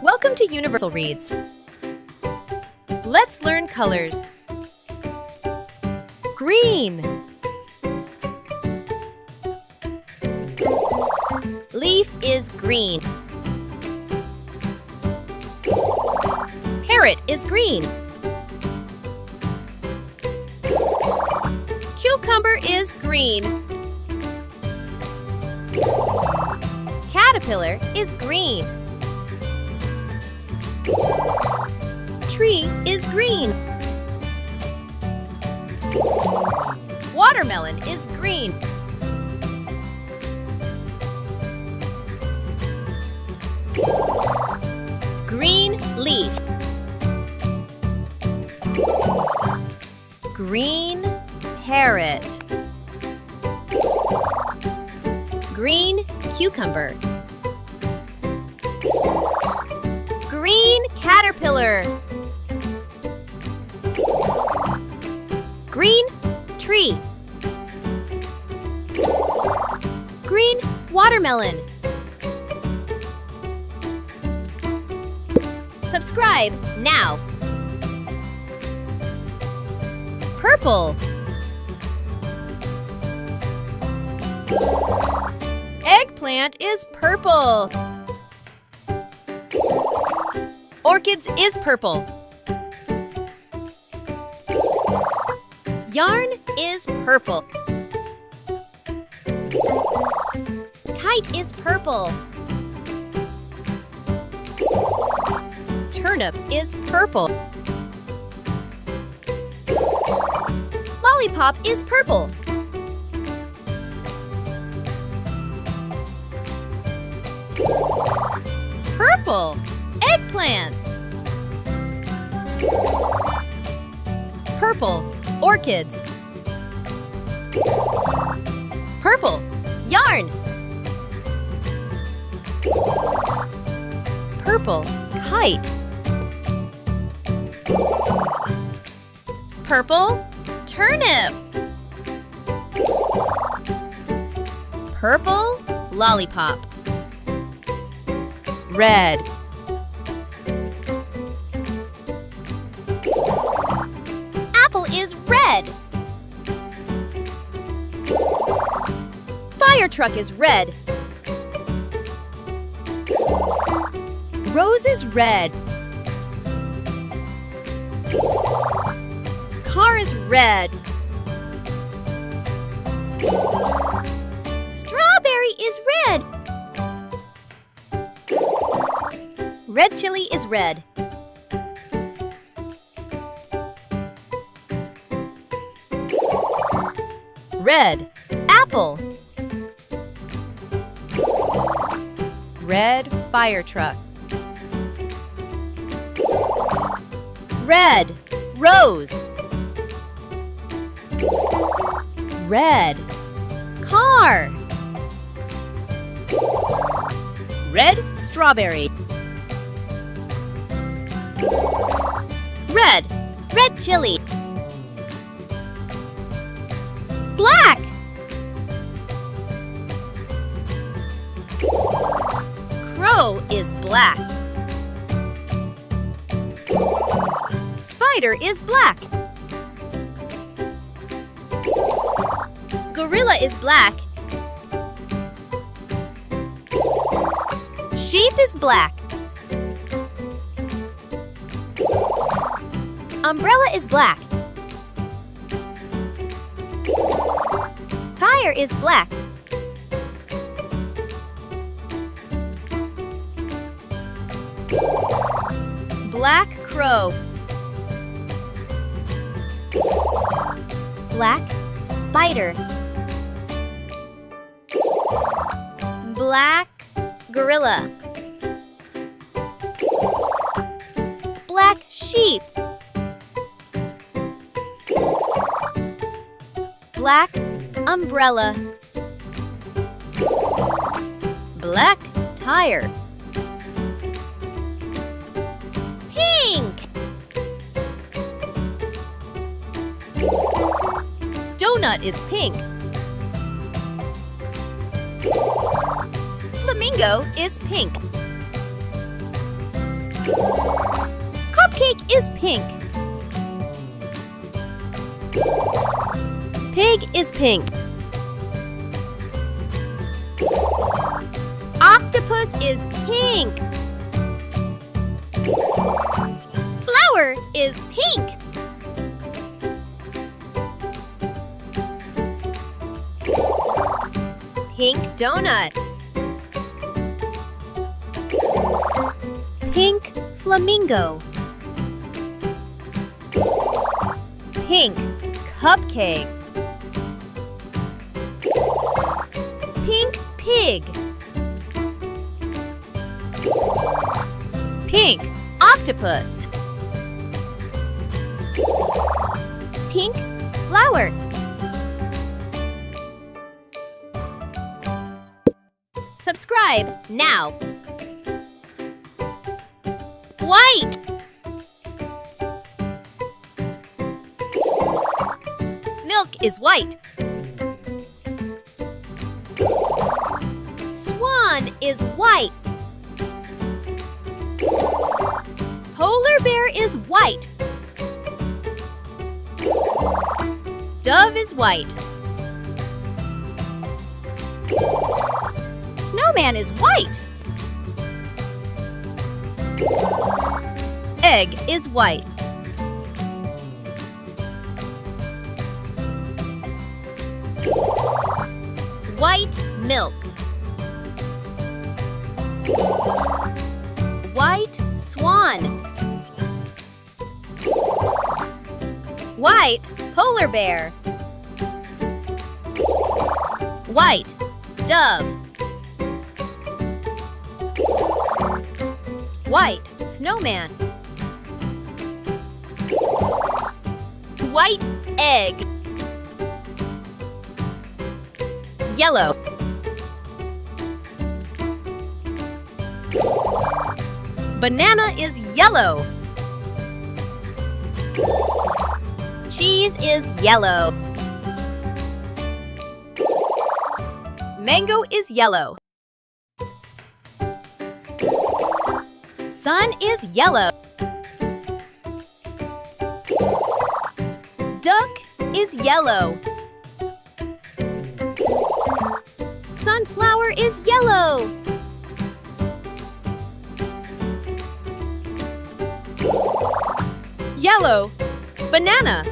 Welcome to Universal Reads. Let's learn colors. Green. Leaf is green. Parrot is green. Cucumber is green. Caterpillar is green. Tree is green. Watermelon is green. Green leaf. Green parrot. Green cucumber. Green caterpillar. Green tree. Green watermelon. Subscribe now. Purple. Eggplant is purple. Orchids is purple. Yarn is purple. Kite is purple. Turnip is purple. Lollipop is purple. Purple eggplant. Purple orchids. Purple yarn. Purple kite. Purple turnip. Purple lollipop. Red. Apple is red. Fire truck is red. Rose is red. Car is red. Strawberry is red. Red chili is red. Red apple. Red fire truck. Red rose. Red car. Red strawberry. Red chili. Black. Crow is black. Spider is black. Gorilla is black. Sheep is black. Umbrella is black. Tire is black. Black crow. Black spider. Black gorilla. Black sheep. Black umbrella. Black tire. Pink. Donut is pink. Flamingo is pink. Cupcake is pink. Pig is pink. Octopus is pink. Flower is pink. Pink donut. Pink flamingo. Pink cupcake. Pink pig. Pink octopus. Pink flower. Subscribe now. White. Milk is white. Swan is white. Polar bear is white. Dove is white. Snowman is white. Egg is white. White milk. White swan. White polar bear. White dove. White snowman. White egg. Yellow. Banana is yellow. Cheese is yellow. Mango is yellow. Sun is yellow. Duck is yellow. Sunflower is yellow. Yellow banana.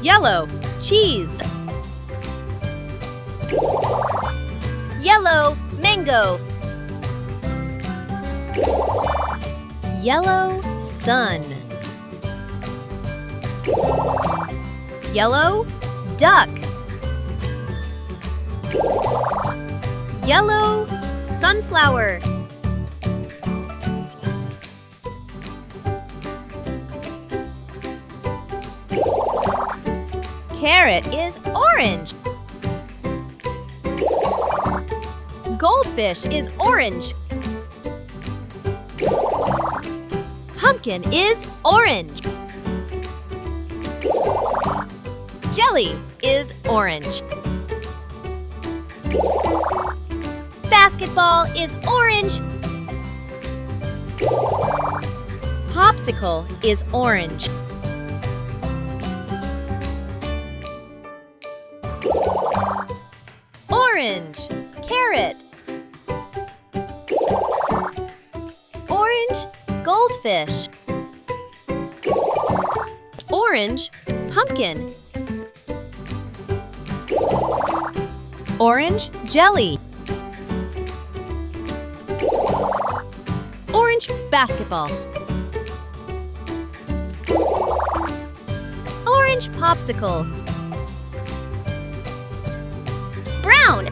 Yellow cheese. Yellow mango. Yellow sun. Yellow duck. Yellow sunflower. Carrot is orange. Goldfish is orange. Pumpkin is orange. Jelly is orange. Basketball is orange. Popsicle is orange. Orange carrot. Orange goldfish. Orange pumpkin. Orange jelly. Orange basketball. Orange popsicle. Brown.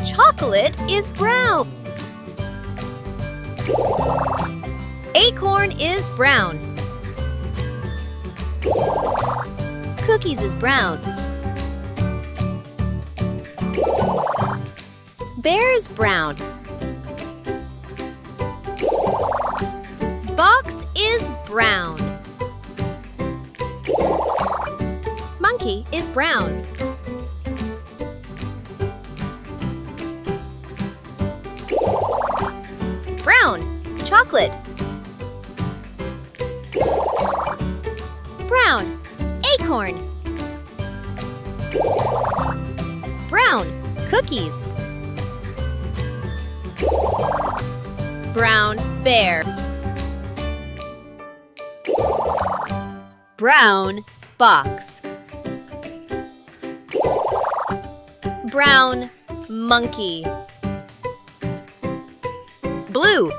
Chocolate is brown. Acorn is brown. Cookies is brown. Bear is brown. Box is brown. Monkey is brown. chocolate. Brown, acorn. Brown, cookies. Brown bear. Brown box. Brown monkey. Blue.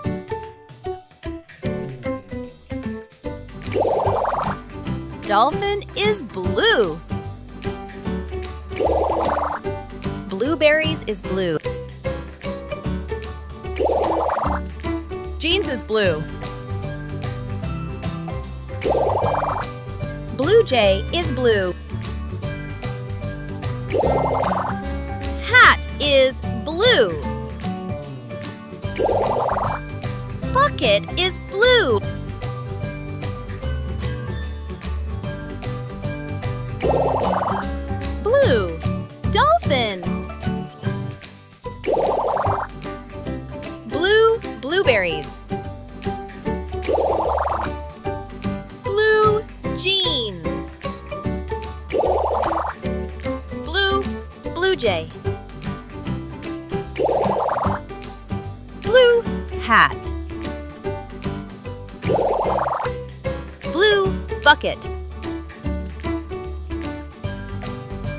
Dolphin is blue. Blueberries is blue. Jeans is blue. Blue jay is blue. Hat is blue. Bucket is blue. Blue dolphin. Blue blueberries. Blue jeans. Blue jay. Blue hat. Blue bucket.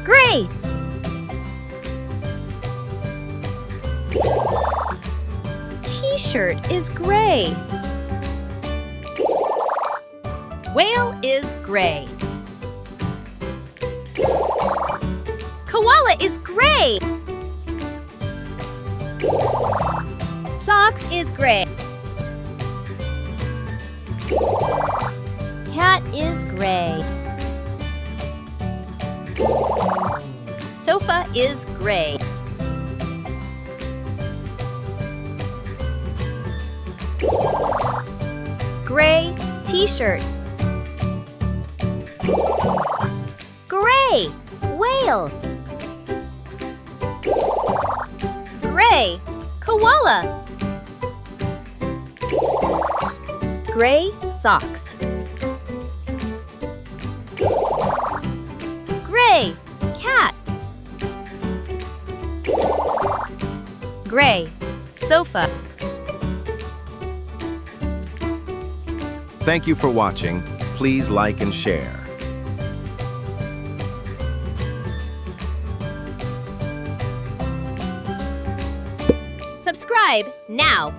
Gray. T-shirt is gray. Whale is gray. Koala is gray. Socks is gray. Cat is gray. Sofa is gray. Gray t-shirt. Gray whale. Gray koala. Gray socks. Gray cat. Gray sofa. Thank you for watching. Please like and share. Subscribe now.